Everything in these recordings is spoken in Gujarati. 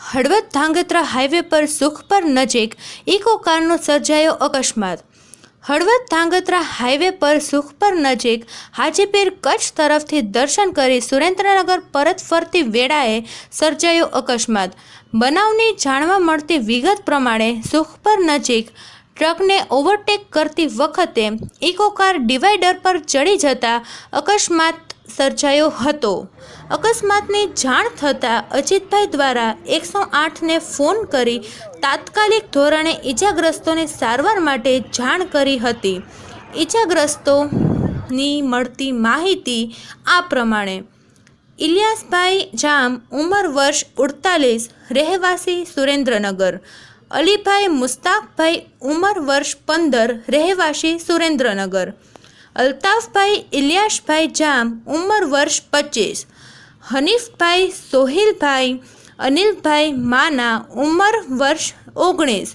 હળવદ ધાંગધ્રા હાઈવે પર સુખપર નજીક ઇકો કારનો સર્જાયો અકસ્માત। હળવદ ધાંગધ્રા હાઈવે પર સુખપર નજીક હાજીપીર કચ્છ તરફથી દર્શન કરી સુરેન્દ્રનગર પરત ફરતી વેળાએ સર્જાયો અકસ્માત। બનાવની જાણવા મળતી વિગત પ્રમાણે સુખપર નજીક ટ્રકને ઓવરટેક કરતી વખતે ઇકો કાર ડિવાઈડર પર ચડી જતા અકસ્માત સર્જાયો હતો। અકસ્માતની જાણ થતાં અજીતભાઈ દ્વારા 108ને ફોન કરી તાત્કાલિક ધોરણે ઈજાગ્રસ્તોને સારવાર માટે જાણ કરી હતી। ઈજાગ્રસ્તોની મળતી માહિતી આ પ્રમાણે: ઇલિયાસભાઈ જામ, ઉંમર વર્ષ 48, રહેવાસી સુરેન્દ્રનગર। અલીભાઈ મુસ્તાકભાઈ, ઉંમર વર્ષ 15, રહેવાસી સુરેન્દ્રનગર। અલ્તાફભાઈ ઇલિયાસભાઈ જામ, ઉંમર વર્ષ 25। હનીફભાઈ સોહિલભાઈ અનિલભાઈ માના, ઉંમર વર્ષ 19।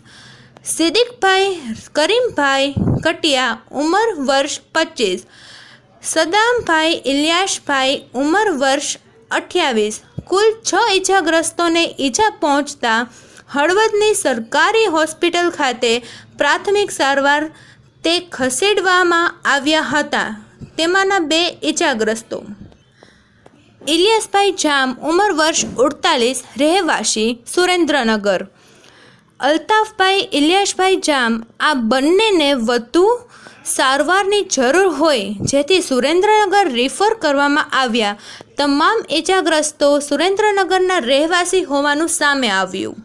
સિદ્દીકભાઈ કરીમભાઈ કટિયા, ઉંમર વર્ષ 25। સદામભાઈ ઇલિયાસભાઈ, ઉંમર વર્ષ 28। કુલ 6 ઈજાગ્રસ્તોને ઈજા પહોંચતા હળવદની સરકારી હોસ્પિટલ ખાતે પ્રાથમિક સારવાર તે ખસેડવામાં આવ્યા હતા। તેમાંના 2 ઈજાગ્રસ્તો: ઇલિયાસભાઈ જામ, ઉંમર વર્ષ 48, રહેવાસી સુરેન્દ્રનગર। અલ્તાફભાઈ ઇલિયાસભાઈ જામ, આ બંનેને વધુ સારવારની જરૂર હોય જેથી સુરેન્દ્રનગર રિફર કરવામાં આવ્યા। તમામ ઈજાગ્રસ્તો સુરેન્દ્રનગરના રહેવાસી હોવાનું સામે આવ્યું।